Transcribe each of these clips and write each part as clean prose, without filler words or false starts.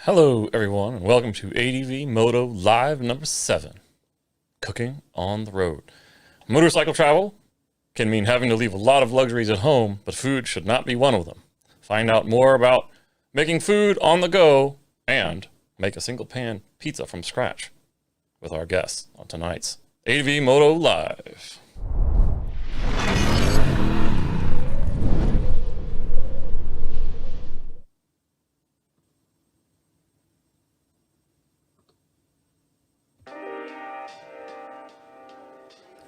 Hello everyone and welcome to ADVMoto Live number 7, Cooking on the Road. Motorcycle travel can mean having to leave a lot of luxuries at home, but food should not be one of them. Find out more about making food on the go and make a single pan pizza from scratch with our guests on tonight's ADVMoto Live.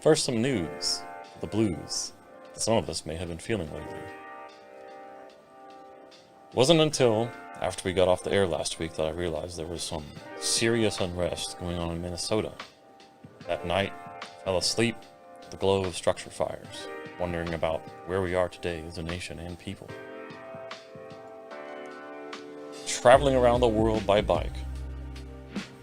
First, some news, the blues, that some of us may have been feeling lately. It wasn't until after we got off the air last week that I realized there was some serious unrest going on in Minnesota. That night, I fell asleep with the glow of structure fires, wondering about where we are today as a nation and people. Traveling around the world by bike,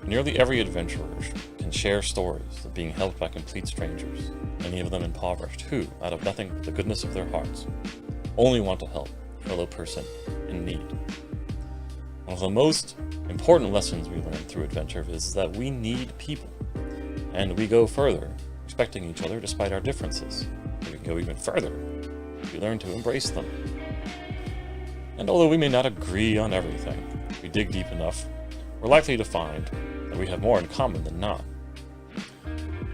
nearly every adventurer can share stories of being helped by complete strangers, many of them impoverished, who, out of nothing but the goodness of their hearts, only want to help a fellow person in need. One of the most important lessons we learn through adventure is that we need people, and we go further, respecting each other despite our differences. We can go even further, we learn to embrace them. And although we may not agree on everything, if we dig deep enough, we're likely to find that we have more in common than not.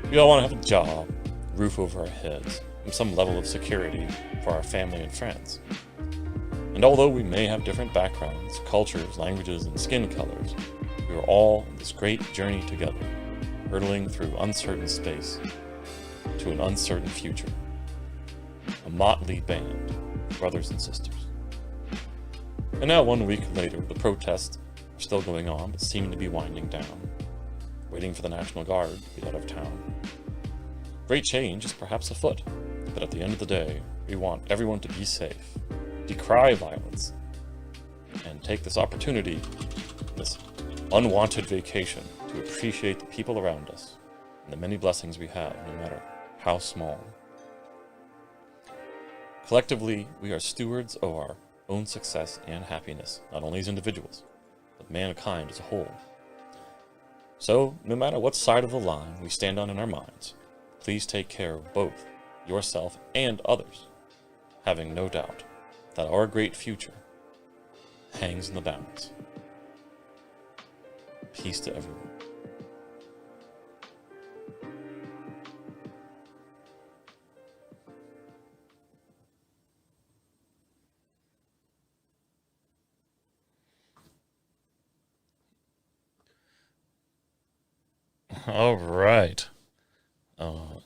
We all want to have a job, roof over our heads, and some level of security for our family and friends. And although we may have different backgrounds, cultures, languages, and skin colors, we are all on this great journey together, hurtling through uncertain space to an uncertain future. A motley band, brothers and sisters. And now 1 week later, the protests are still going on, but seem to be winding down, waiting for the National Guard to be out of town. Great change is perhaps afoot, but at the end of the day, we want everyone to be safe, decry violence, and take this opportunity, this unwanted vacation, to appreciate the people around us and the many blessings we have, no matter how small. Collectively, we are stewards of our own success and happiness, not only as individuals, but mankind as a whole. So, no matter what side of the line we stand on in our minds, please take care of both yourself and others, having no doubt that our great future hangs in the balance. Peace to everyone. All right.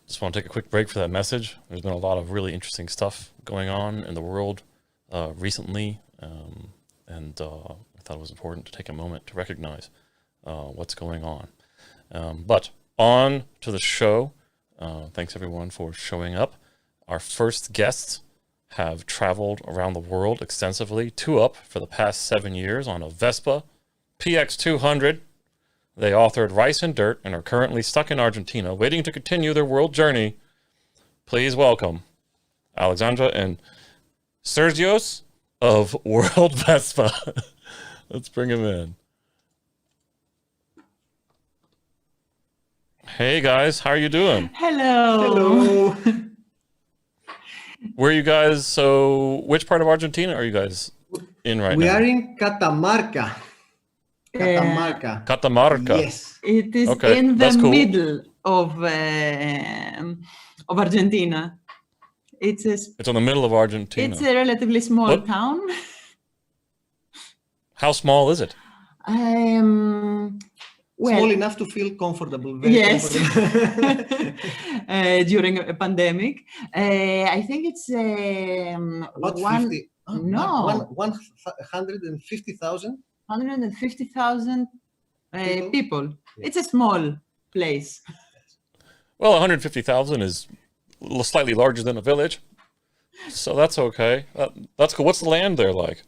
Just want to take a quick break for that message. There's been a lot of really interesting stuff going on in the world recently, and I thought it was important to take a moment to recognize what's going on. But on to the show. Thanks everyone for showing up. Our first guests have traveled around the world extensively, two up for the past 7 years on a Vespa PX200. They authored Rice and Dirt and are currently stuck in Argentina, waiting to continue their world journey. Please welcome Alexandra and Stergios of World Vespa. Let's bring them in. Hey guys, how are you doing? Hello. Hello. Where are you guys? So, which part of Argentina are you guys in right We now? are in Catamarca. Catamarca. Catamarca. Yes. It is Okay, in the that's cool. middle of Argentina. It's in the middle of Argentina. It's a relatively small What? town. How small is it? Well, Small enough to feel comfortable. Very yes. comfortable. During a pandemic, I think it's About 50. No. 150,000. 150,000 people. Yeah. It's a small place. Well, 150,000 is slightly larger than a village, so that's okay. That's cool. What's the land there like?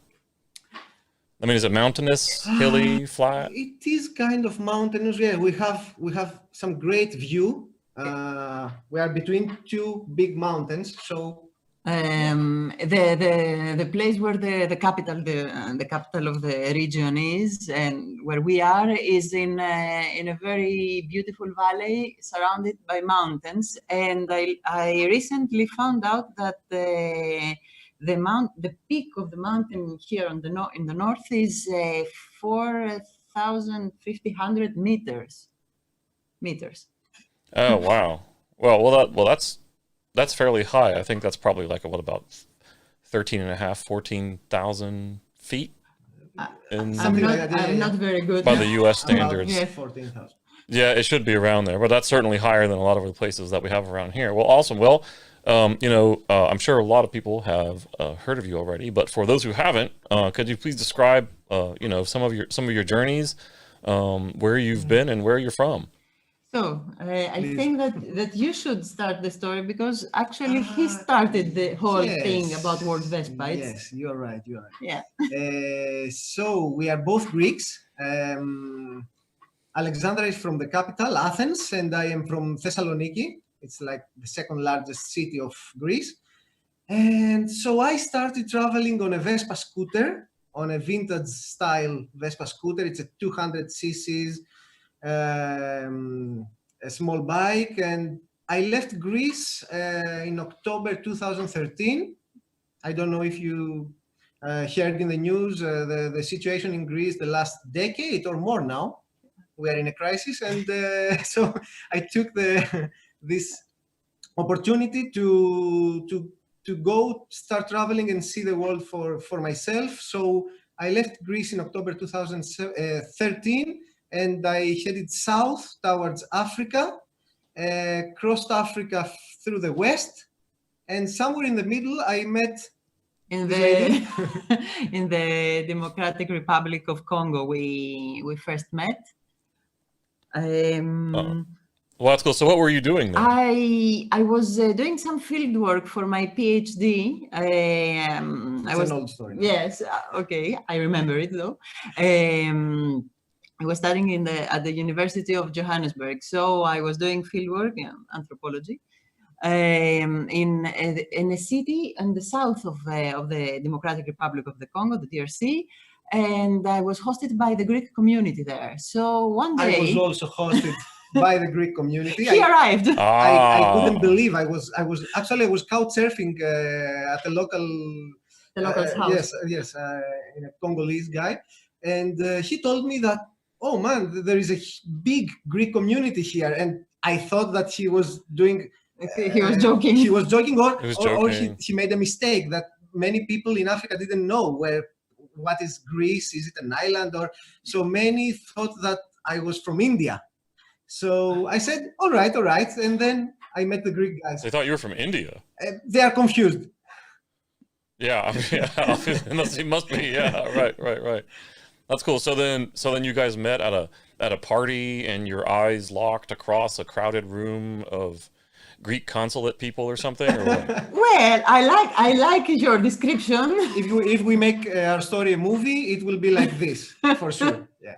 I mean, is it mountainous, hilly, flat? It is kind of mountainous. Yeah, we have some great view. We are between two big mountains, so the place where the capital the capital of the region is, and where we are, is in a very beautiful valley surrounded by mountains. And I recently found out that the peak of the mountain here on in the north is 4,500 meters. Oh, wow. That's fairly high. I think that's probably like, what, about 13.5, 14,000 feet? I'm not very good. By the U.S. standards. Yeah. 14,000. Yeah, it should be around there, but that's certainly higher than a lot of the places that we have around here. Well, awesome. Well, I'm sure a lot of people have heard of you already, but for those who haven't, could you please describe, some of your journeys, where you've been and where you're from? So I think that you should start the story, because actually he started the whole thing about World Vespa. Yes, you're right. Yeah. So we are both Greeks. Alexandra is from the capital, Athens, and I am from Thessaloniki. It's like the second largest city of Greece. And so I started traveling on a Vespa scooter, on a vintage style Vespa scooter. It's a 200 cc's. A small bike, and I left Greece in October 2013. I don't know if you heard in the news the situation in Greece the last decade or more now. We are in a crisis, and so I took this opportunity to go start traveling and see the world for myself. So I left Greece in October 2013. And I headed south towards Africa, crossed Africa through the west, and somewhere in the middle I met in the in the Democratic Republic of Congo. We first met. Well, that's cool. So what were you doing there? I was doing some field work for my PhD. It's an old story. Yes. Okay. I remember it though. I was studying at the University of Johannesburg, so I was doing fieldwork in anthropology in a city in the south of the Democratic Republic of the Congo, the DRC, and I was hosted by the Greek community there. So one day I was also hosted by the Greek community. He arrived. I couldn't believe I was couch surfing at the local's house. Yes, in a Congolese guy, and he told me that, oh man, there is a big Greek community here, and I thought that he was doing. He was joking. He was joking, or he made a mistake that many people in Africa didn't know what is Greece. Is it an island? Or so many thought that I was from India. So I said, all right, and then I met the Greek guys. They thought you were from India. They are confused. Yeah, it must be. Yeah, right. That's cool. So then you guys met at a party, and your eyes locked across a crowded room of Greek consulate people or something, or what? Well, I like your description. If we make our story a movie, it will be like this for sure. Yeah.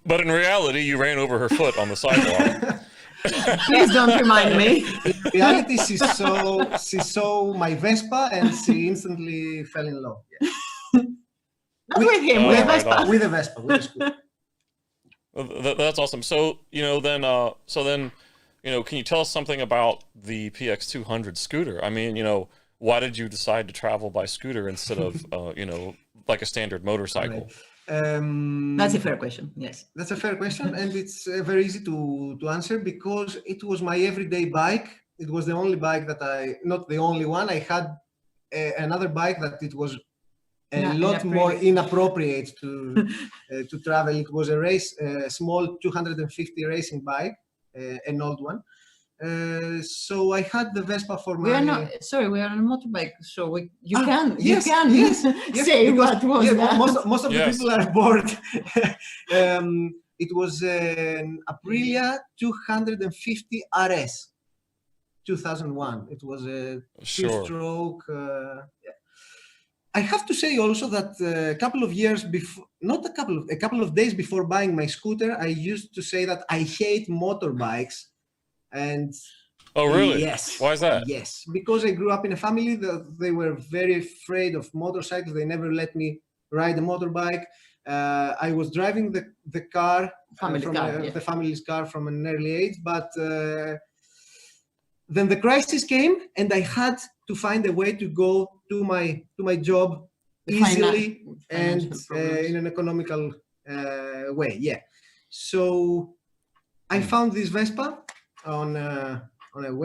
But in reality, you ran over her foot on the sidewalk. Please don't remind me. In reality, she saw my Vespa and she instantly fell in love. Yeah. Not with him, with Vespa. With a Vespa, with a scooter. That's awesome. So then can you tell us something about the PX200 scooter? I mean, why did you decide to travel by scooter instead of like a standard motorcycle? Right. That's a fair question. Yes, that's a fair question, and it's very easy to answer, because it was my everyday bike. It was the only bike that not the only one. I had another bike that it was a lot more inappropriate to travel. It was a small 250 racing bike, an old one. So I had the Vespa for my. We are on a motorbike, so you can say what was that. Most of the people are bored. It was an Aprilia 250 RS, 2001. It was a two-stroke. I have to say also that a couple of years before, not a couple of days before buying my scooter, I used to say that I hate motorbikes. And Oh, really? yes, Why is that? yes, because I grew up in a family that they were very afraid of motorcycles. They never let me ride a motorbike. I was driving the car, the family's car from an early age, but then the crisis came, and I had to find a way to go to my job easily and in an economical way. Yeah. So I found this Vespa on a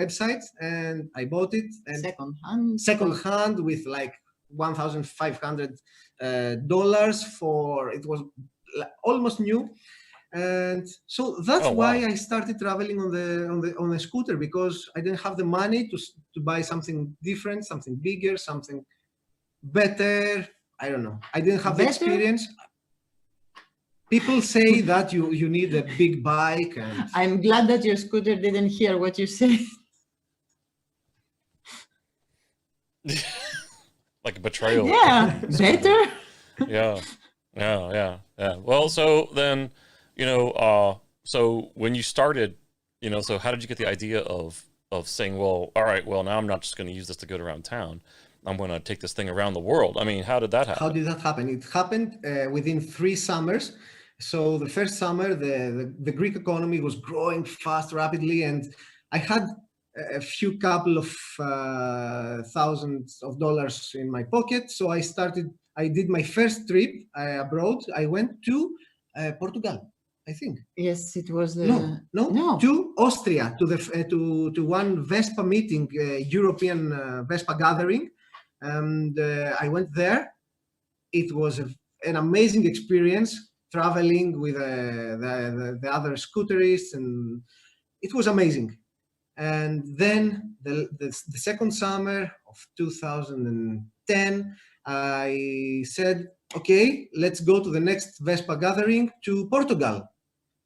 website, and I bought it. And second hand with like $1,500 for, it was almost new. And so that's why I started traveling on the scooter, because I didn't have the money to buy something different, something bigger, something better. I don't know. I didn't have the experience. People say that you need a big bike. And I'm glad that your scooter didn't hear what you said. Like a betrayal. Yeah, better. Yeah. Well, so then, so when you started, so how did you get the idea of saying, well, all right, well, now I'm not just going to use this to get around town. I'm going to take this thing around the world. I mean, how did that happen? How did that happen? It happened within 3 summers. So the first summer, the Greek economy was growing fast, rapidly, and I had a few couple of thousands of dollars in my pocket. So I did my first trip abroad. I went to Portugal, I think. Yes, it was no, to Austria, to one Vespa meeting, European Vespa gathering, and I went there. It was an amazing experience, traveling with the other scooterists, and it was amazing. And then the second summer of 2010, I said, okay, let's go to the next Vespa gathering to Portugal.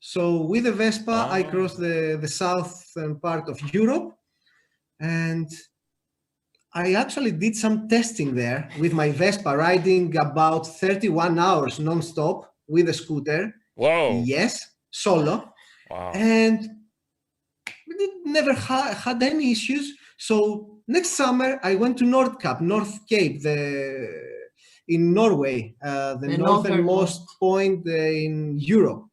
So with the Vespa, I crossed the southern part of Europe, and I actually did some testing there with my Vespa, riding about 31 hours non-stop with a scooter. Whoa. Yes, solo. Wow. And we never had any issues. So next summer, I went to North Cape, in Norway, the northernmost point in Europe.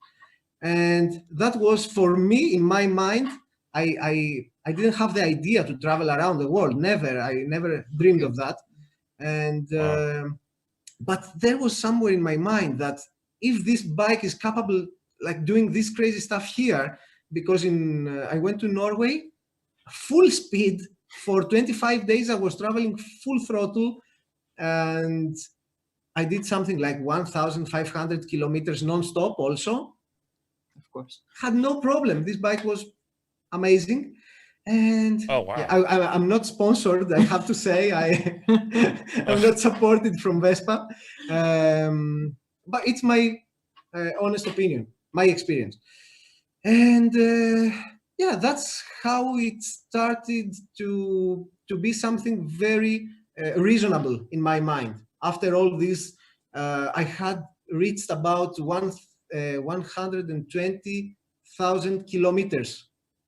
And that was, for me, in my mind, I didn't have the idea to travel around the world. Never. I never dreamed of that. And but there was somewhere in my mind that if this bike is capable, like doing this crazy stuff here, because I went to Norway, full speed for 25 days. I was traveling full throttle, and I did something like 1,500 kilometers non-stop also. Of course. Had no problem. This bike was amazing. And I'm not sponsored, I have to say. I'm not supported from Vespa. But it's my honest opinion, my experience. And that's how it started to be something very reasonable in my mind. After all this, I had reached about 120,000 kilometers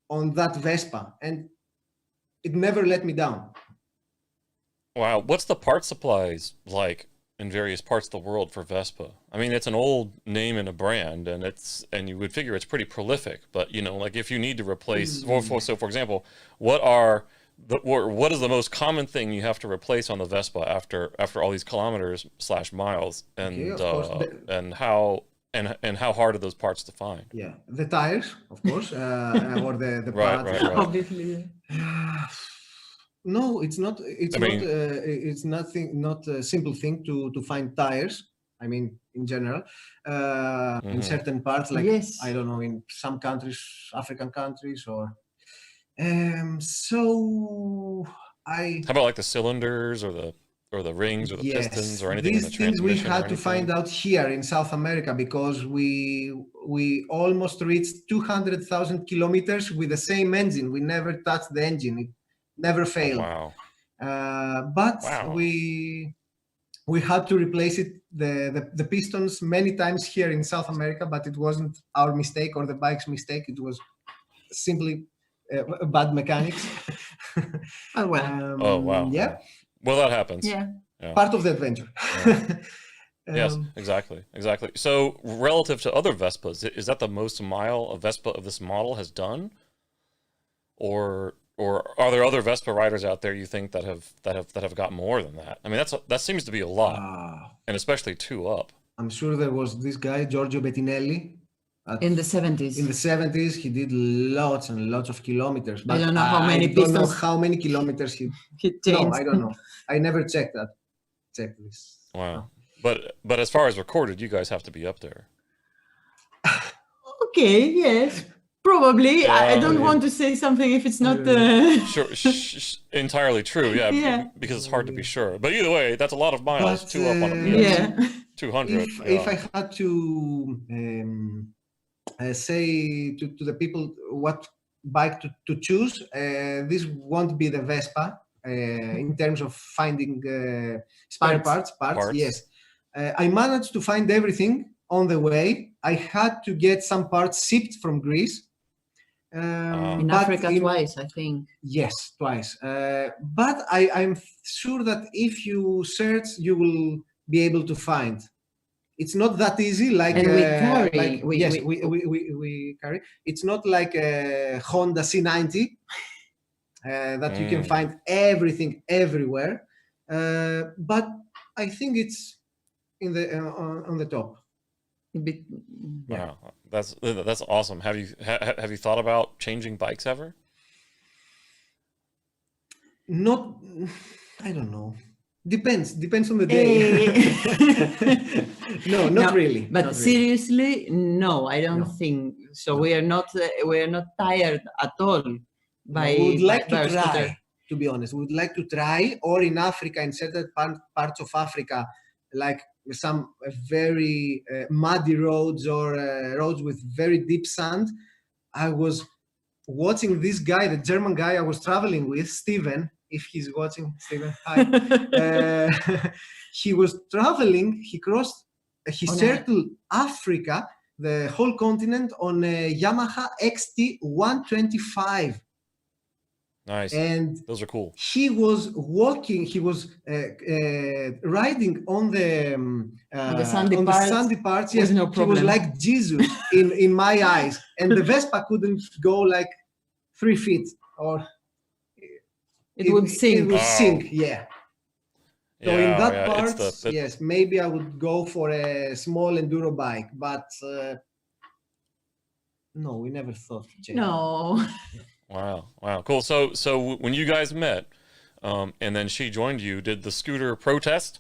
on that Vespa, and it never let me down. Wow. What's the part supplies like in various parts of the world for Vespa? I mean, it's an old name and a brand, and you would figure it's pretty prolific, but like if you need to replace, so for example, what is the most common thing you have to replace on the Vespa after all these kilometers / miles, and how hard are those parts to find? Yeah, the tires, of course, or the pads. Right. Obviously. No, it's not. It's not a simple thing to find tires. I mean, in general, in certain parts, like I don't know, in some countries, African countries, or so I. How about like the cylinders or the rings or the pistons or anything in the transmission? These things we had to find out here in South America, because we almost reached 200,000 kilometers with the same engine. We never touched the engine. It never failed. Oh, wow. But we we had to replace the pistons many times here in South America, but it wasn't our mistake or the bike's mistake. It was simply bad mechanics. Oh well. Oh, wow. Yeah, Well, that happens. Yeah. Yeah. part of the adventure. Yes, exactly. So relative to other Vespas, is that the most mile a Vespa of this model has done? Or are there other Vespa riders out there you think that have got more than that? I mean, that seems to be a lot, and especially 2 up. I'm sure there was this guy, Giorgio Bettinelli. In the 70s. In the 70s, he did lots and lots of kilometers. But I don't know how many I don't know pistons how many kilometers he changed. No, I don't know. I never checked that. Check this. Wow. But as far as recorded, you guys have to be up there. Okay, yes. Probably. I don't Yeah. want to say something if it's not... Sure, entirely true. Yeah, Yeah. because it's hard to be sure. But either way, that's a lot of miles. But, 2 up on a yeah. 200. If I had to say to the people what bike to choose, this won't be the Vespa in terms of finding spare parts. Yes. I managed to find everything on the way. I had to get some parts shipped from Greece. in but Africa twice, I think. Yes, twice. But I'm sure that if you search, you will be able to find. It's not that easy. Like And we carry. Like, we carry. It's not like a Honda C90 that you can find everything everywhere. But I think it's in the on the top. Wow, that's awesome. Have you thought about changing bikes ever? Not, I don't know. Depends on the day. No, not really. But not seriously, no, I don't think so. No. We are not tired at all. We would like to our try. scooter. To be honest, we would like to try, or in Africa, in certain parts of Africa, like some very muddy roads or roads with very deep sand. I was watching this guy, the German guy I was traveling with, Steven. If he's watching, Steven, hi. He was traveling. He circled Africa, the whole continent, on a Yamaha XT 125. Nice. And those are cool. He was walking. He was riding on the sandy parts. Yes, no problem. He was like Jesus in my eyes. And the Vespa couldn't go like 3 feet, or it would sink. It would sink. Yeah. So in that part, it's yes, maybe I would go for a small enduro bike, but no, we never thought. No. Wow, cool. So when you guys met, and then she joined you, did the scooter protest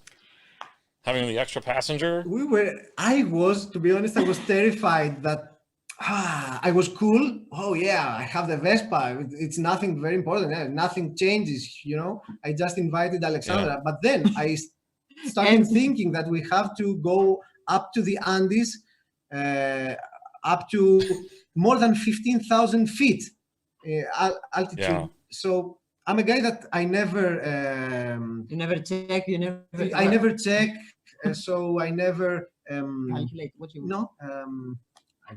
having the extra passenger? To be honest, I was terrified that I was cool. Oh yeah, I have the Vespa. It's nothing very important. Nothing changes, I just invited Alexandra, but then I started thinking that we have to go up to the Andes, up to more than 15,000 feet. Altitude. Yeah. So I'm a guy that I never you never check. I never check. So I never calculate what you no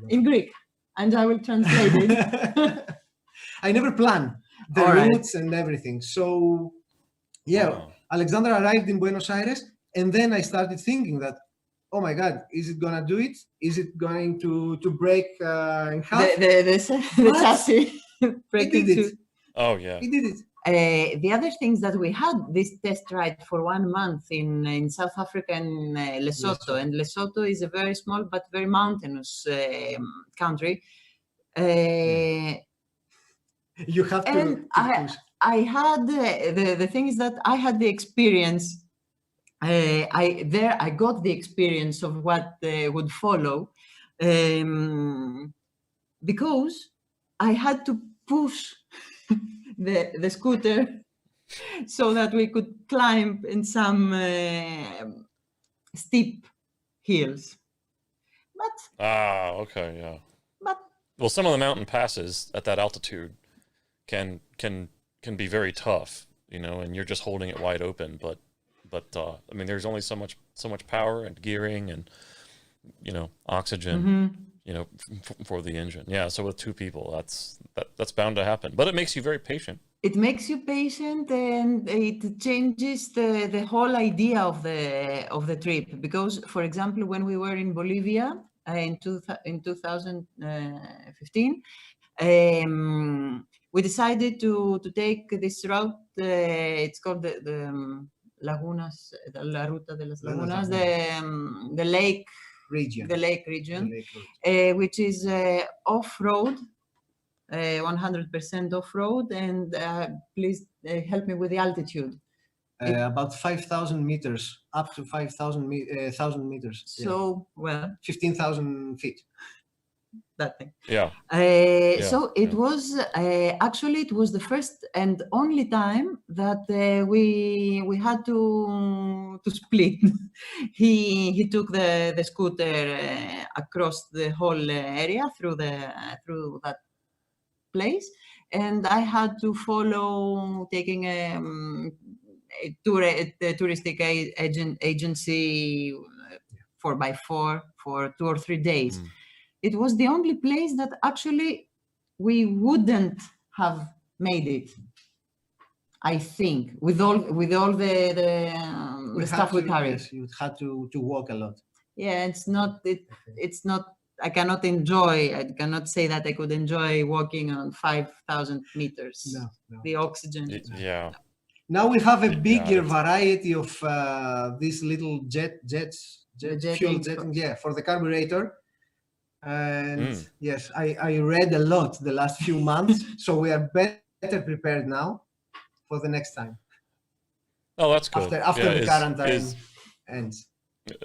in Greek, and I will translate it. I never plan the routes and everything. So Alexandra arrived in Buenos Aires, and then I started thinking that, oh my God, is it gonna do it? Is it going to break in half? The chassis. It did it. Oh yeah. It did it. The other things that we had this test ride for 1 month in South Africa and Lesotho. And Lesotho is a very small but very mountainous country. You have to. And I had the thing is that I had the experience. I got the experience of what would follow, because I had to push the scooter so that we could climb in some steep hills. But okay, yeah. But well, some of the mountain passes at that altitude can be very tough, and you're just holding it wide open. But but I mean, there's only so much power and gearing and oxygen, for the engine. Yeah, so with two people, that's bound to happen. But it makes you very patient. It makes you patient, and it changes the whole idea of the trip. Because, for example, when we were in Bolivia in 2015, we decided to take this route. It's called the Lagunas, La Ruta de las Lagunas, the lake region. The lake region, which is off-road, 100% off-road. And please help me with the altitude. About 5,000 meters, up to 5,000 meters. So, well, 15,000 feet. That thing. Yeah. So it was actually it was the first and only time that we had to split. He took the scooter across the whole area through that place, and I had to follow, taking a touristic agency 4x4 for 2 or 3 days. It was the only place that actually we wouldn't have made it, I think, with all the stuff we carried. Yes, you had to walk a lot. Yeah, it's not. I cannot say that I could enjoy walking on 5,000 meters. No. The oxygen. Yeah. Now we have a bigger variety of these little jets, fuel jetting, for the carburetor. And yes, I read a lot the last few months, so we are better prepared now for the next time. Oh, that's good. After the quarantine ends.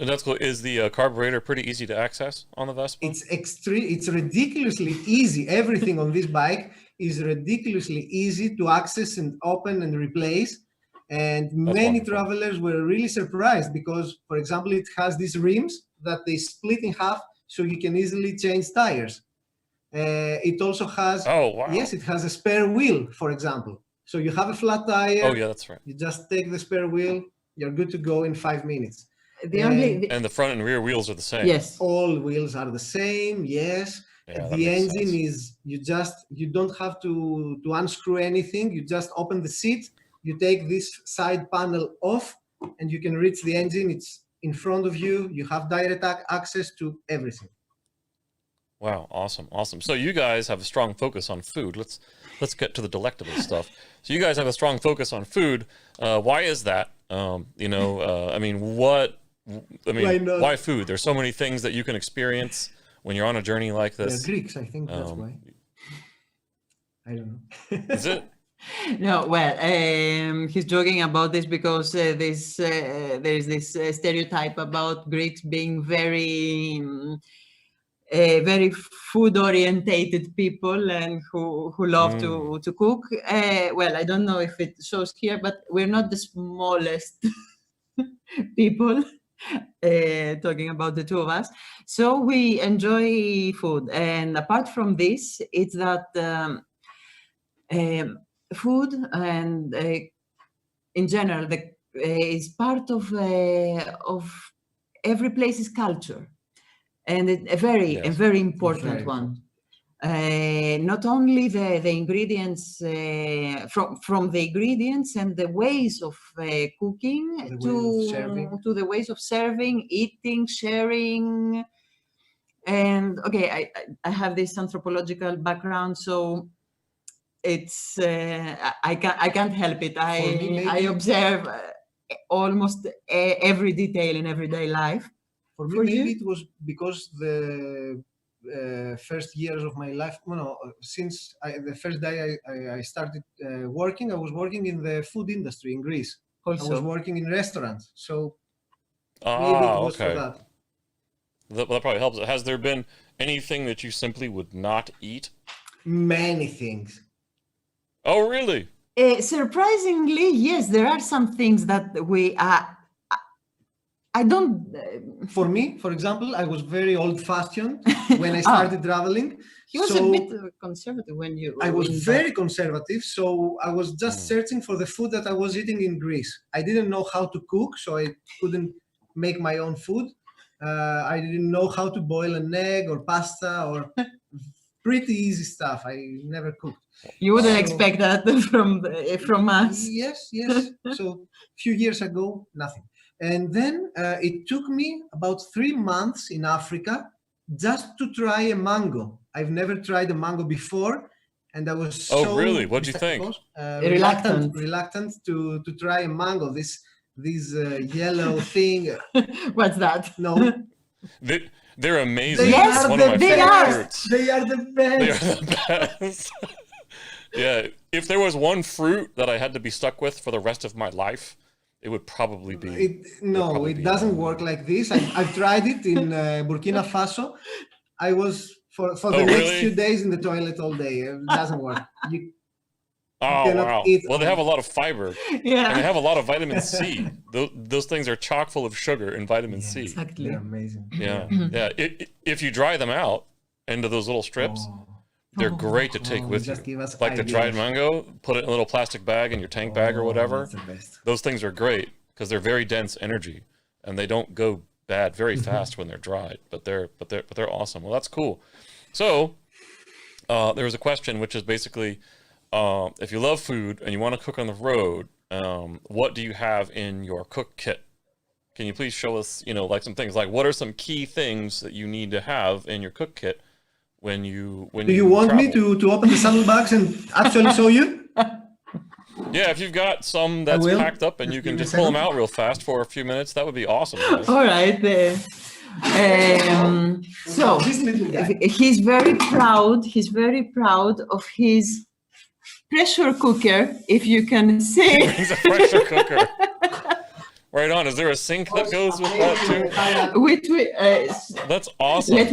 That's cool. Is the carburetor pretty easy to access on the Vespa? It's ridiculously easy. Everything on this bike is ridiculously easy to access and open and replace. And many travelers were really surprised because, for example, it has these rims that they split in half, so you can easily change tires. It also has, yes, it has a spare wheel, for example. So you have a flat tire. Oh, yeah, that's right. You just take the spare wheel. You're good to go in 5 minutes. And the front and rear wheels are the same. Yes. All wheels are the same, yes. Yeah, the engine is, you don't have to unscrew anything. You just open the seat. You take this side panel off and you can reach the engine. It's in front of you. You have direct access to everything. Wow, awesome. So you guys have a strong focus on food. Let's get to the delectable stuff. So you guys have a strong focus on food. Why is that? Why food? There's so many things that you can experience when you're on a journey like this. They're Greeks, I think that's why. I don't know. Is it? No, well, he's joking about this because there's this stereotype about Greeks being very food-orientated people and who love to cook. Well, I don't know if it shows here, but we're not the smallest people, talking about the two of us. So we enjoy food. And apart from this, it's that food and in general is part of every place's culture, and a very important one. Not only the ingredients, from the ingredients and the ways of cooking to the ways of serving, eating, sharing. And okay, I have this anthropological background, so it's I can't help it. I observe almost every detail in everyday life. For me, maybe it was because the first years of my life, since the first day I started working, I was working in the food industry in Greece. Also. I was working in restaurants, so maybe it was for that. That probably helps. Has there been anything that you simply would not eat? Many things. Oh, really? Surprisingly, yes, there are some things that we I don't. For me, for example, I was very old-fashioned when I started traveling. He was so a bit conservative when you. I was in very conservative, so I was just searching for the food that I was eating in Greece. I didn't know how to cook, so I couldn't make my own food. I didn't know how to boil an egg or pasta or pretty easy stuff. I never cooked. You wouldn't So- expect that from us. Yes, yes. So a few years ago, nothing. And then it took me about 3 months in Africa just to try a mango. I've never tried a mango before, and I was Oh, so really? What'd you think? reluctant to try a mango. This yellow thing. What's that? No, They're amazing. Yes, It's one of my they favorite are. fruits. they are the They best. are the best. Yeah, if there was one fruit that I had to be stuck with for the rest of my life, it would probably be. It doesn't work like this. I've tried it in Burkina Faso. I was for the next really? few days in the toilet all day. It doesn't work. You Oh, cannot wow. eat Well, they have a lot of fiber and they Yeah. have a lot of vitamin C. Those things are chock full of sugar and vitamin C. Exactly. They're amazing. Yeah, yeah. If you dry them out into those little strips, they're great to take with just you. give us Like the dried ideas. mango, put it in a little plastic bag in your tank bag or whatever. That's the best. Those things are great because they're very dense energy and they don't go bad very fast when they're dried. But they're awesome. Well, that's cool. So there was a question which is basically, if you love food and you want to cook on the road, what do you have in your cook kit? Can you please show us, like some things, like what are some key things that you need to have in your cook kit when you Do you want me travel? to open the saddlebags and actually show you? Yeah, if you've got some that's will. packed up and Just you give can me a just pull them second. out real fast for a few minutes, that would be awesome. Guys. All right. So This little guy. he's very proud. He's very proud of his pressure cooker. If you can see. He's a pressure cooker. Right on. Is there a sink that goes with that too? Which That's awesome. let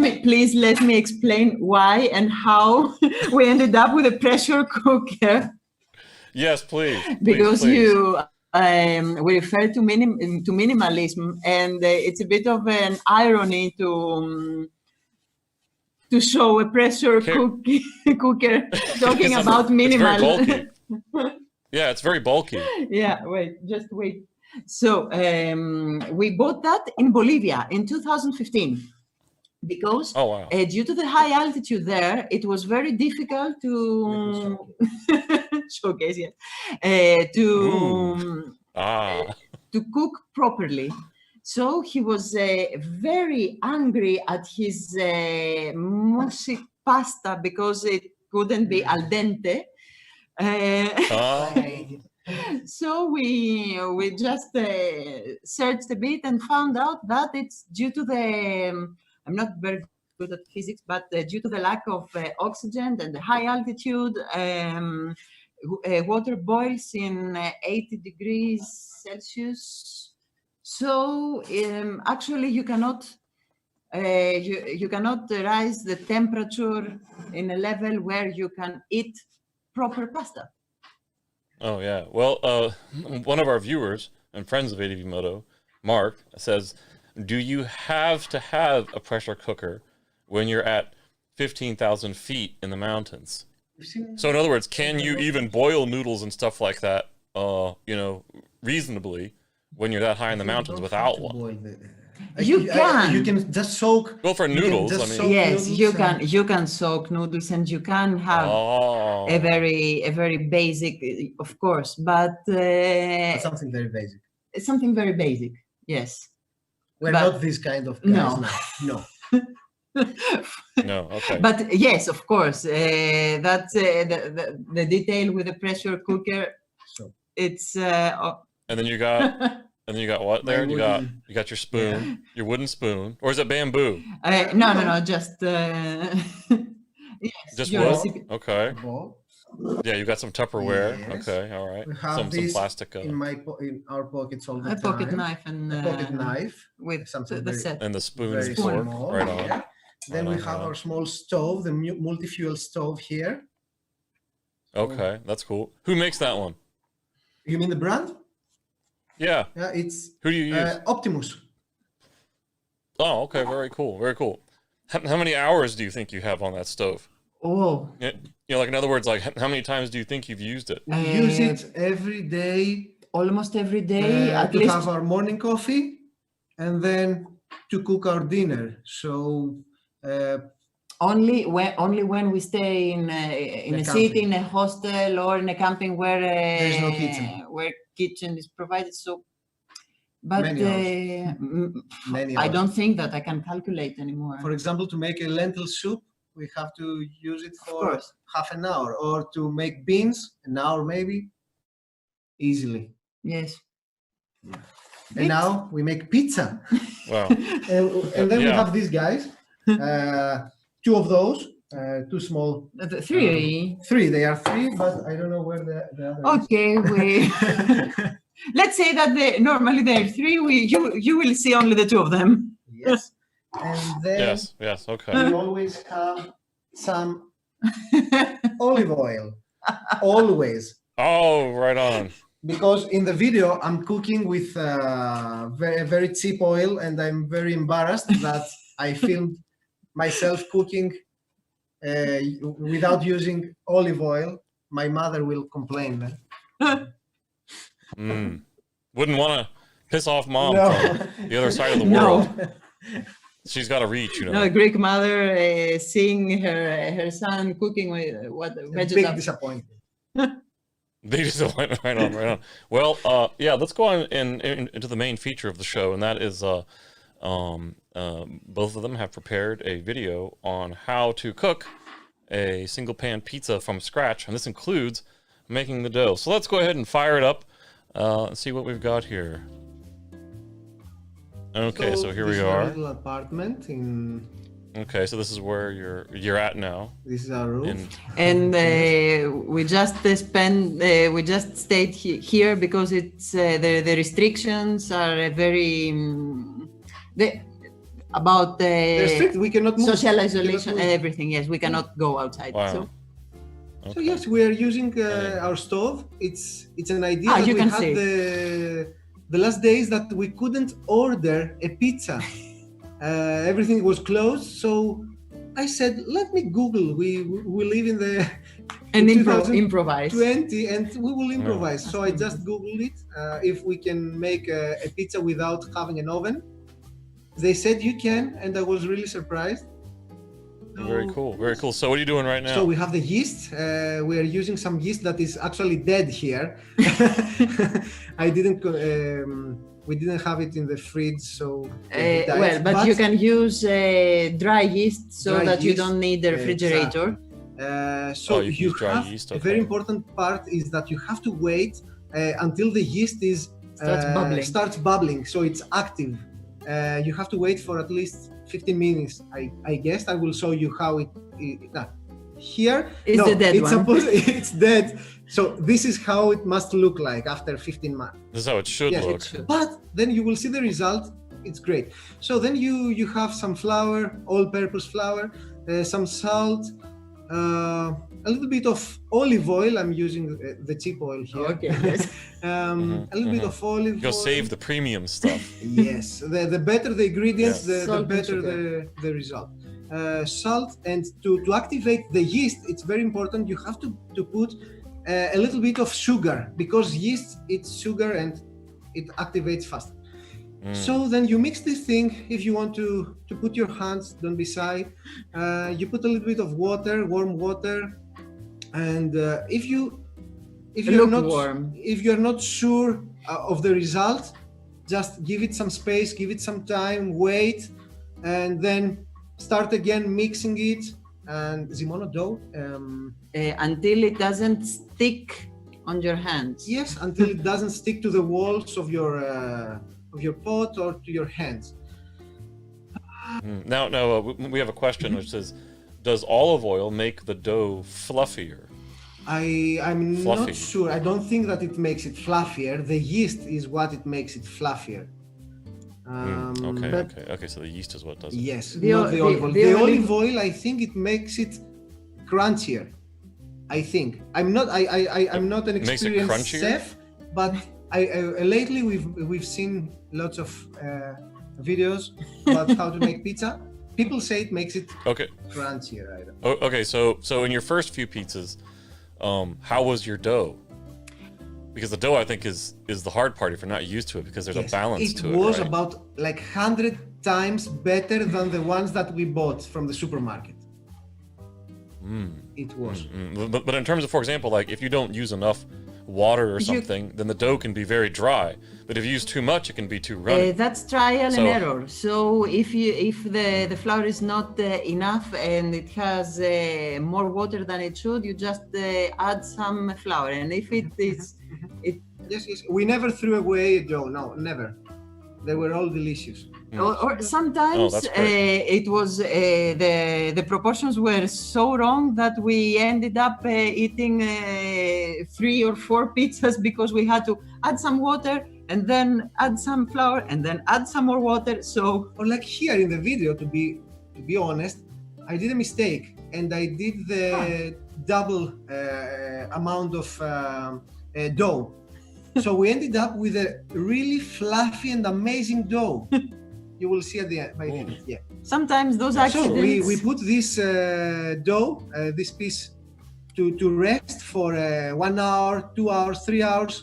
me explain why and how we ended up with a pressure cooker. Yes, please. Because please. we refer to minimalism, and it's a bit of an irony to show a pressure cooker talking It's about very minimal. bulky. Yeah, it's very bulky. Yeah, just wait. So we bought that in Bolivia in 2015 because Oh, wow. due to the high altitude there, it was very difficult to showcase it, to cook properly. So he was very angry at his mushy pasta because it couldn't be al dente. So we just searched a bit and found out that it's due to the I'm not very good at physics, but due to the lack of oxygen and the high altitude, water boils in 80 degrees Celsius. So actually, you cannot you cannot rise the temperature in a level where you can eat proper pasta. Oh, yeah. Well, one of our viewers and friends of ADVMoto, Mark, says, do you have to have a pressure cooker when you're at 15,000 feet in the mountains? So in other words, can you even boil noodles and stuff like that, reasonably when you're that high in the mountains without one? You can. You can just soak. Well, for noodles, I mean. Yes, you can soak noodles and you can have a very basic, of course, but Something very basic. something very basic. Yes. We're But- not this kind of guys No. now. No. No, okay. But yes, of course, that's the detail with the pressure cooker. So It's And then you got what there? You got your spoon, your wooden spoon, or is it bamboo? no, just yes, Just your wood? recipe. Okay. ball. Yeah, you got some Tupperware. Yes. Okay, all right. We have Some this plastic. in our pockets all the A time. pocket knife and A pocket knife. with Something the very- set. And the spoon Very and fork. small. Right on. Yeah. Then Right we on, have right our on. small stove, the multi-fuel stove here. Okay, that's cool. Who makes that one? You mean the brand? Yeah. Yeah, it's Who do you use? Optimus. Oh, okay, very cool, very cool. How many hours do you think you have on that stove? Oh, You know, like in other words, like how many times do you think you've used it? We use it every day almost every day, at to least. have our morning coffee and then to cook our dinner. So Only when we stay in a city, in a hostel, or in a camping where There's no kitchen. where kitchen is provided. So, but Many hours. Many I hours. don't think that I can calculate anymore. For example, to make a lentil soup, we have to use it Of for course. half an hour, or to make beans, an hour maybe, easily. Yes. And now we make pizza. Wow. And then we Yeah. have these guys, two of those, two small. Three. Three, they are three, but I don't know where the other Okay, let's say that normally there are three. You will see only the two of them. Yes. And then Yes, okay. we always have some olive oil. Always. Oh, right on. Because in the video I'm cooking with very, very cheap oil, and I'm very embarrassed that I filmed myself cooking without using olive oil. My mother will complain then. Wouldn't want to piss off mom No. from the other side of the No. world. She's got to reach, you know. No, a Greek mother seeing her son cooking with what Big vegetables. disappointment. They just went right on. Well, yeah, let's go on into the main feature of the show, and that is both of them have prepared a video on how to cook a single pan pizza from scratch, and this includes making the dough. So let's go ahead and fire it up and see what we've got here. Okay, so here this we is our are. little apartment in. Okay, so this is where you're at now. This is our roof. And we just stayed here because it's the restrictions are very about They're strict. We cannot move. social We cannot isolation move. and everything. Yes, we cannot go outside. Wow. So So yes, we are using our stove. It's an idea that you we can had see. the last days that we couldn't order a pizza. Everything was closed, so I said, let me Google. We live in the and in improvise. 2020, and we will improvise. So I just Googled it, if we can make a pizza without having an oven. They said you can, and I was really surprised. Very cool, very cool. So what are you doing right now? So we have the yeast. We are using some yeast that is actually dead here. I didn't. We didn't have it in the fridge, so it died. Well, but you can use dry yeast so Dry that you yeast, don't need the refrigerator. So Oh, you can you use dry have yeast, a okay. very important part is that you have to wait until the yeast is Starts bubbling. So it's active. You have to wait for at least 15 minutes. I guess I will show you how it here. It's the dead it's one. It's dead. So this is how it must look like after 15 months. This is how it should Yes, look. But then you will see the result. It's great. So then you have some flour, all-purpose flour, some salt, a little bit of olive oil. I'm using the cheap oil here. Okay. Yes. A little bit of olive Go oil. save the premium stuff. Yes, the better the ingredients, Yes. the Salt and better sugar. the result. Salt, and to activate the yeast, it's very important. You have to put a little bit of sugar, because yeast, it's sugar and it activates fast. So then you mix this thing. If you want to put your hands, don't be shy. You put a little bit of water, warm water, and if you're not sure of the result, just give it some space, give it some time, wait, and then start again mixing it. And the mono dough, Until it doesn't stick on your hands. yes, until it doesn't stick to the walls of your pot or to your hands. Now, we have a question which says, does olive oil make the dough fluffier? I'm Fluffy. not sure. I don't think that it makes it fluffier. The yeast is what it makes it fluffier. Okay. So the yeast is what does it. Yes, The not o- the olive oil. the The olive- olive oil, I think it makes it crunchier. I think. I'm not an Makes it experienced crunchier? chef, but lately we've seen lots of videos about how to make pizza. People say it makes it Okay. crunchier. I don't. Okay. So in your first few pizzas, how was your dough? Because the dough, I think, is the hard part if you're not used to it, because there's a balance to it. It was right? about like 100 times better than the ones that we bought from the supermarket. It was. But in terms of, for example, like if you don't use enough water or something, then the dough can be very dry. But if you use too much, it can be too runny. That's trial and error. So if the flour is not enough and it has more water than it should, you just add some flour. And if it is, Yes. We never threw away dough. No, never. They were all delicious. or sometimes that's great. it was the proportions were so wrong that we ended up eating 3 or 4 pizzas because we had to add some water and then add some flour and then add some more water. So, or like here in the video, to be honest, I did a mistake and I did the double amount of dough. So we ended up with a really fluffy and amazing dough. You will see at the end. By the end. Yeah. sometimes those So accidents. we put this dough, this piece, to rest for 1 hour, 2 hours, 3 hours,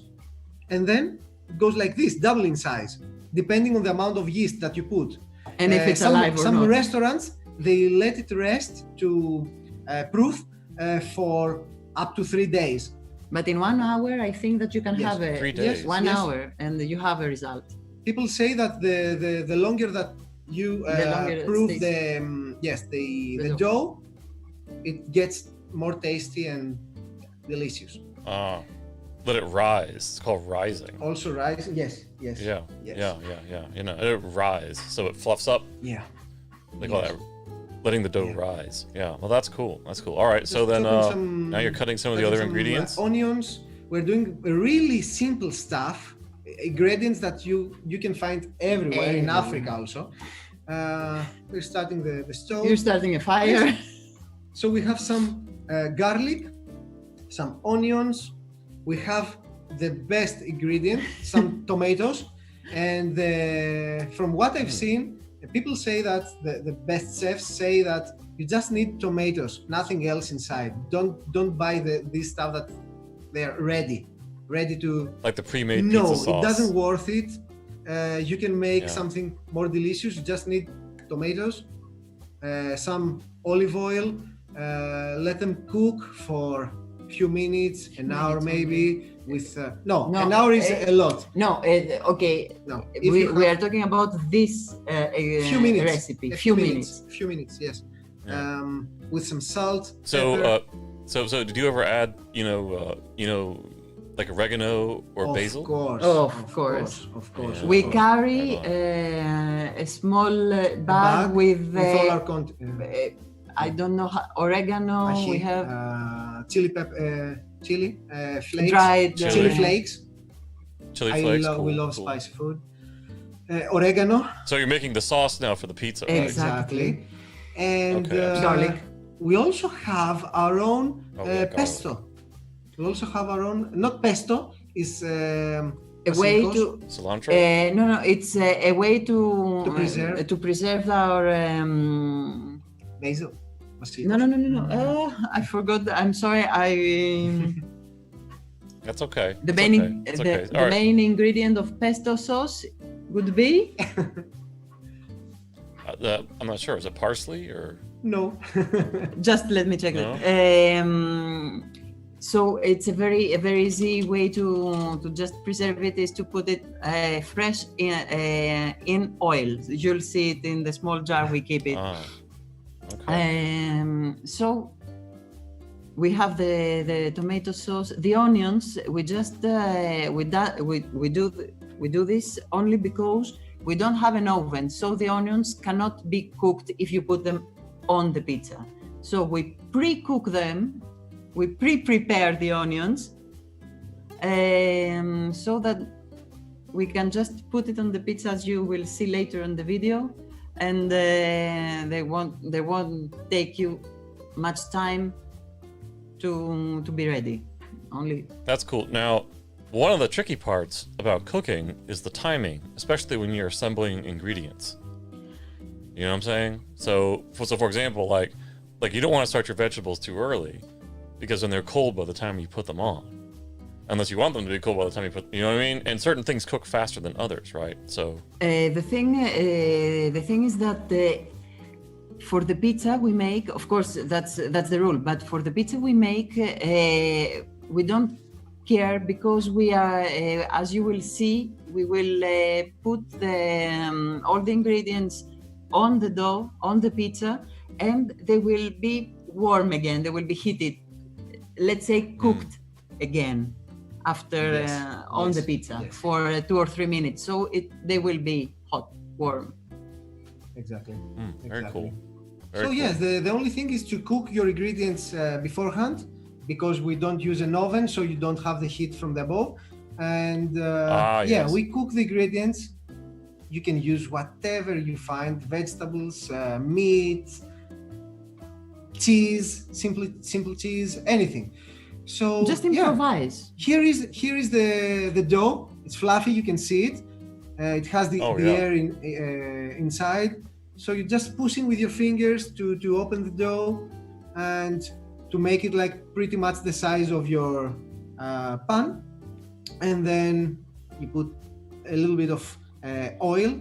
and then it goes like this, double in size, depending on the amount of yeast that you put. And if it's alive or some not. restaurants, they let it rest to proof for up to 3 days. But in 1 hour, I think that you can Yes, have 3 days. 1 Yes. hour and you have a result. People say that the longer that you The longer it proof stays. the dough, it gets more tasty and delicious. Let it rise. It's called rising. Also rising, yes. Yes. Yeah. You know, it rise, so it fluffs up. Yeah. They call that letting the dough rise. Yeah. Well, that's cool. That's cool. All right. So Just then chopping some- now you're cutting some of the cutting other some, ingredients. Onions. We're doing really simple stuff, ingredients that you can find everywhere in Everywhere. Africa also. We're starting the stove. You're starting a fire. So we have some garlic, some onions. We have the best ingredient, some tomatoes. And from what I've seen, people say that the best chefs say that you just need tomatoes, nothing else inside. Don't buy this stuff that they're ready to. Like the pre-made No, pizza sauce. it doesn't worth it. You can make Yeah. something more delicious. You just need tomatoes, some olive oil. Let them cook for a few minutes, an hour maybe. With No, an hour is a lot. No, okay. No, if We, you we have are talking about this few minutes, recipe. a Few minutes. few minutes, yes. Yeah. With some salt. So, pepper. so did you ever add, like oregano or basil? Of course, Of course. of course. Yeah. We of course. carry a small bag with all our I don't know oregano. ají, We have chili pepper, chili flakes, dried chili flakes. Chili flakes. We cool, love cool. spicy food. Oregano, So you're making the sauce now for the pizza, right? Exactly. and Okay. Garlic. we also have our own garlic. pesto. We also have our own, not pesto, is a way to Cilantro. no, it's a way to preserve. our basil. Basil. no. Oh, I forgot. I'm sorry. That's okay. The It's main okay. It's okay. the All right. main ingredient of pesto sauce would be I'm not sure. Is it parsley or? No. just let me check No? it. So it's a very easy way to just preserve it is to put it fresh in oil. You'll see it in the small jar we keep it. Okay. So we have the tomato sauce, the onions. We just we do this only because we don't have an oven, so the onions cannot be cooked if you put them on the pizza. So we pre-cook them. We pre-prepare the onions so that we can just put it on the pizza, as you will see later in the video, and they won't take you much time to be ready. Only That's cool. Now, one of the tricky parts about cooking is the timing, especially when you're assembling ingredients. You know what I'm saying? So for example, like you don't want to start your vegetables too early, because then they're cold by the time you put them on. Unless you want them to be cold by the time you put, you know what I mean? And certain things cook faster than others, right? So the thing is that for the pizza we make, of course, that's the rule. But for the pizza we make, we don't care, because we are, as you will see, we will put all the ingredients on the dough, on the pizza, and they will be warm again. They will be heated, let's say cooked again after on the pizza for 2 or 3 minutes. So they will be hot, warm. Exactly. Very cool. So yes, the only thing is to cook your ingredients beforehand, because we don't use an oven, so you don't have the heat from the above. And yes. we cook the ingredients. You can use whatever you find: vegetables, meat, cheese, simple cheese, anything. So just improvise. Here is the dough. It's fluffy. You can see it. It has the air inside. So you're just pushing with your fingers to open the dough and to make it like pretty much the size of your pan. And then you put a little bit of oil.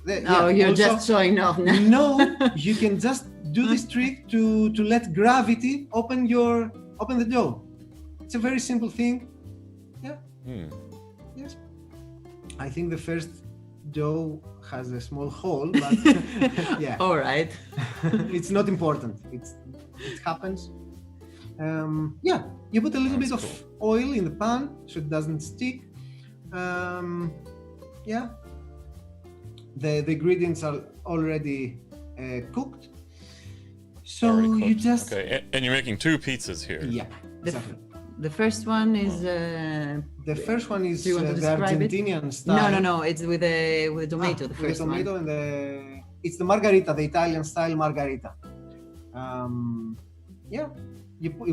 You're just showing off now. No, you can just do this trick to let gravity open the dough. It's a very simple thing. Yeah. Yes. I think the first dough has a small hole, but yeah. All right. It's not important. It happens. You put a little bit of oil in the pan so it doesn't stick. The ingredients are already cooked. So you just and you're making 2 pizzas here. Yeah, exactly. The first one is. The first one is do you want to the describe Argentinian it? style. No. It's with the tomato. The first with tomato one. and it's the margarita, the Italian style margarita.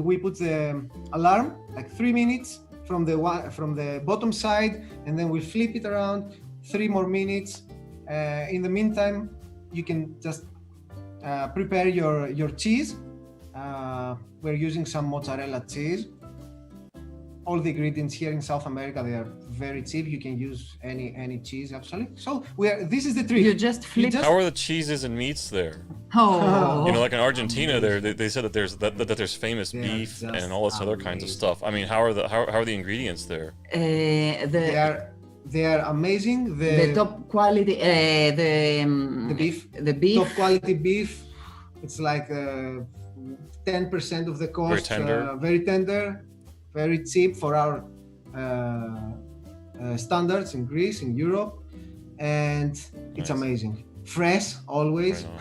We put the alarm like 3 minutes from the bottom side, and then we flip it around 3 more minutes. In the meantime, you can just prepare your cheese. We're using some mozzarella cheese. All the ingredients here in South America, they are very cheap. You can use any cheese, actually. So this is the trick. You just flip. How are the cheeses and meats there? Oh. You know, like in Argentina, they said that there's famous beef and all this other kinds of stuff. I mean, how are the ingredients there? They are amazing. The top quality, the beef. Top quality beef. It's like 10% of the cost. Very tender. Very tender. Very cheap for our standards in Greece, in Europe, and it's amazing. Fresh always. Right.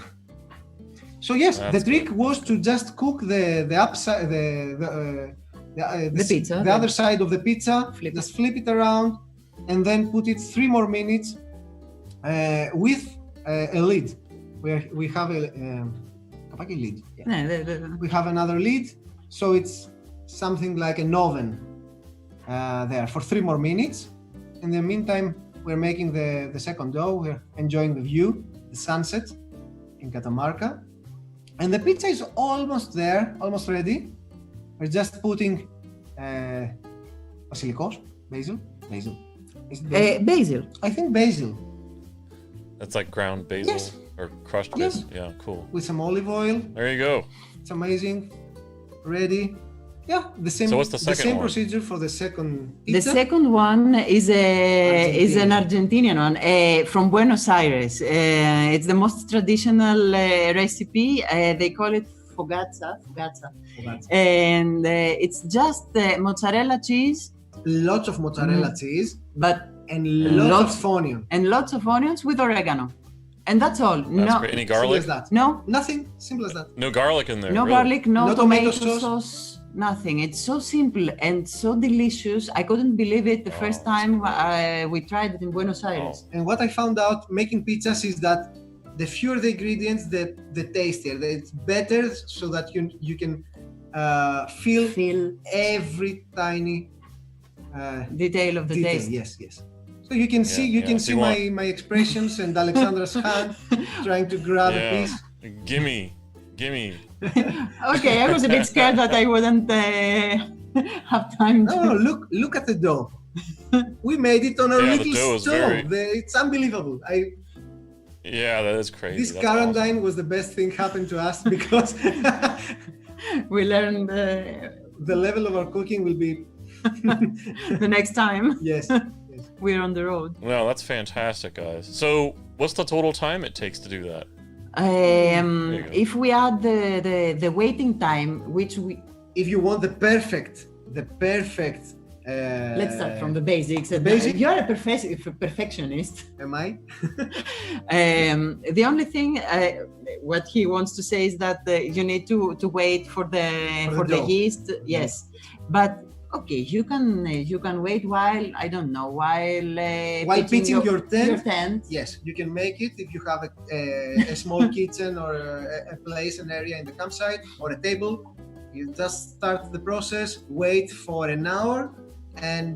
So yes, the trick was to just cook the upside, the pizza, the other side of the pizza. Just flip it around, and then put it 3 more minutes with a lid. We have a lid. Yeah. We have another lid, so it's something like an oven there for 3 more minutes. In the meantime, we're making the second dough. We're enjoying the view, the sunset in Catamarca. And the pizza is almost there, almost ready. We're just putting basilikos, basil. Is it basil? Basil. I think basil. That's like ground basil or crushed basil. Yeah, cool. With some olive oil. There you go. It's amazing. Ready. Yeah, the same. So what's the second one? Procedure for the second pizza. The second one is an Argentinian one from Buenos Aires. It's the most traditional recipe. They call it fogazza. And it's just mozzarella cheese. Lots of mozzarella cheese, and lots of onions with oregano. And that's all. That's great. Any garlic? Simple as that. No. Nothing. Simple as that. No garlic in there. No really? garlic, no tomato tomato sauce. Nothing. It's so simple and so delicious. I couldn't believe it the first time we tried it in Buenos Aires. And what I found out making pizzas is that the fewer the ingredients, the tastier. It's better so that you can feel every tiny detail of the detail. taste. Yes, yes. So you can see so you my expressions and Alexandra's hand trying to grab a piece. Gimme. Okay, I was a bit scared that I wouldn't have time to. No, look at the dough. We made it on a Yeah, the little dough is stove. It's unbelievable. Yeah, that is crazy. This That's quarantine was the best thing happened to us because We learned the level of our cooking will be the next time yes. we're on the road. Well, that's fantastic, guys. So, what's the total time it takes to do that? If we add the waiting time, which we If you want the perfect. let's start from the basics. You're a perfectionist. Am I? The only thing what he wants to say is that you need to wait for the dough. yeast. Yes, but okay, you can wait while I don't know while pitching your tent. Yes, you can make it if you have a small kitchen or a place, an area in the campsite or a table. You just start the process, wait for an hour, and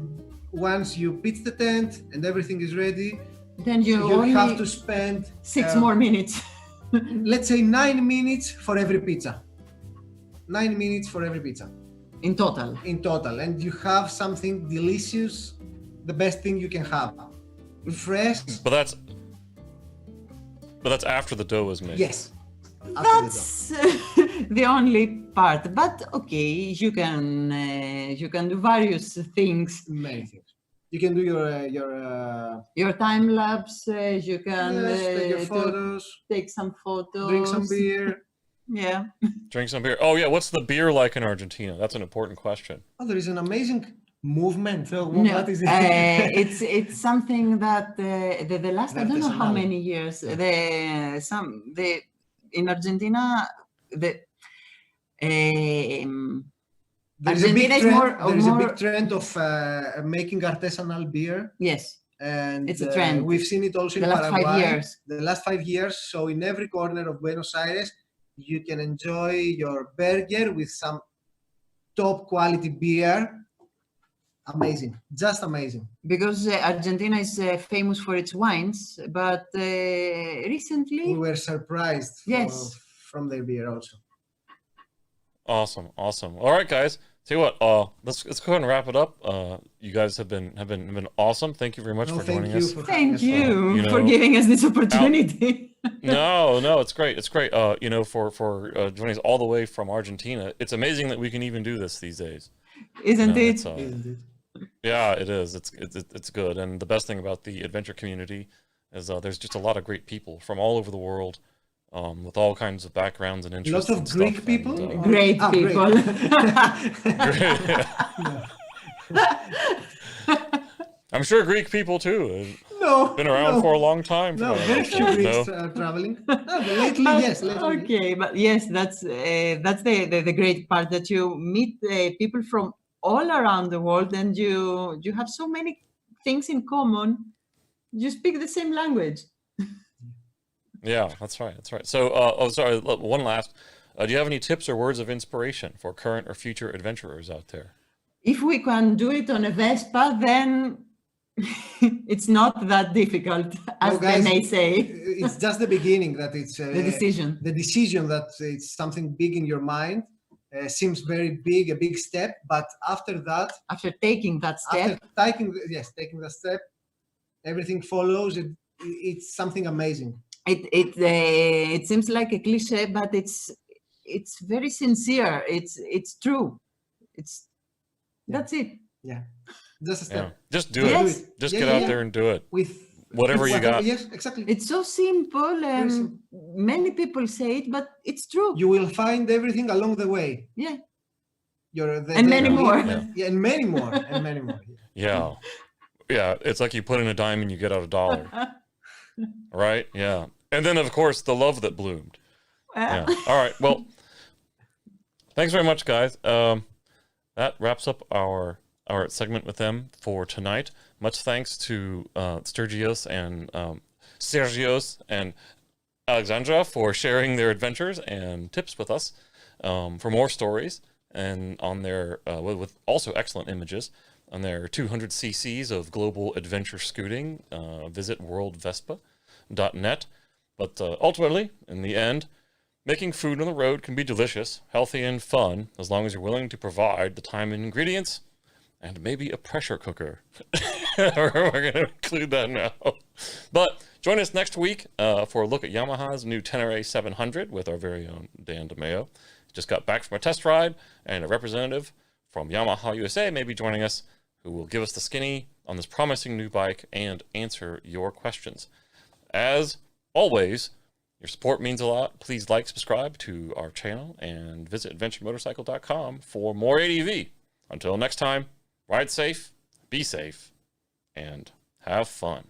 once you pitch the tent and everything is ready, then you only have to spend 6 more minutes. Let's say 9 minutes for every pizza. 9 minutes for every pizza. In total. And you have something delicious, the best thing you can have. Fresh. But that's after the dough is made. Yes. That's the only part. But okay, you can do various things. Many things. You can do your time lapse. You can take your photos. Take some photos. Drink some beer. Yeah. Drink some beer. Oh yeah, what's the beer like in Argentina? That's an important question. Oh, there is an amazing movement. No, What is it? it's something that the last I don't know how many years in Argentina There is a big trend of making artisanal beer. Yes. And it's a trend. We've seen it also in Paraguay. The last 5 years. So in every corner of Buenos Aires, you can enjoy your burger with some top quality beer. Amazing, just amazing. Because Argentina is famous for its wines, but recently we were surprised. Yes. From their beer also. Awesome. All right, guys. Tell you what, let's go ahead and wrap it up. You guys have been awesome. Thank you very much for joining us. Thank you for giving us this opportunity. No, it's great. For joining us all the way from Argentina. It's amazing that we can even do this these days. Isn't it? Isn't it? Yeah, it is. It's good. And the best thing about the adventure community is there's just a lot of great people from all over the world. With all kinds of backgrounds and interests. Lots of Greek people? Great people. I'm sure Greek people too. No. Been around for a long time. No, very few Greeks traveling. Lately, yes. Okay, but yes, that's the great part, that you meet people from all around the world, and you have so many things in common. You speak the same language. Yeah, that's right. So, sorry, one last. Do you have any tips or words of inspiration for current or future adventurers out there? If we can do it on a Vespa, then it's not that difficult, as they may say. It's just the beginning, that it's the decision. The decision that it's something big in your mind seems very big, a big step. But after that, after taking that step, taking the step, everything follows. It's something amazing. It seems like a cliche, but it's very sincere. It's true. That's it. Yeah, just a step. Yeah. Just do it. Just get out there and do it with whatever you got. Yes, exactly. It's so simple, and many people say it, but it's true. You will find everything along the way. Yeah. And many more. Yeah, and many more. Yeah. It's like you put in a dime and you get out $1. Right? Yeah. And then, of course, the love that bloomed. Yeah. All right. Well, thanks very much, guys. That wraps up our segment with them for tonight. Much thanks to Stergios and Alexandra for sharing their adventures and tips with us for more stories and on their with also excellent images. on their 200 cc's of global adventure scooting. Visit worldvespa.net. But ultimately, in the end, making food on the road can be delicious, healthy, and fun as long as you're willing to provide the time and ingredients and maybe a pressure cooker. We're going to include that now. But join us next week for a look at Yamaha's new Tenere 700 with our very own Dan DeMeo. Just got back from a test ride, and a representative from Yamaha USA may be joining us, who will give us the skinny on this promising new bike and answer your questions. As always, your support means a lot. Please like, subscribe to our channel, and visit adventuremotorcycle.com for more ADV. Until next time, ride safe, be safe, and have fun.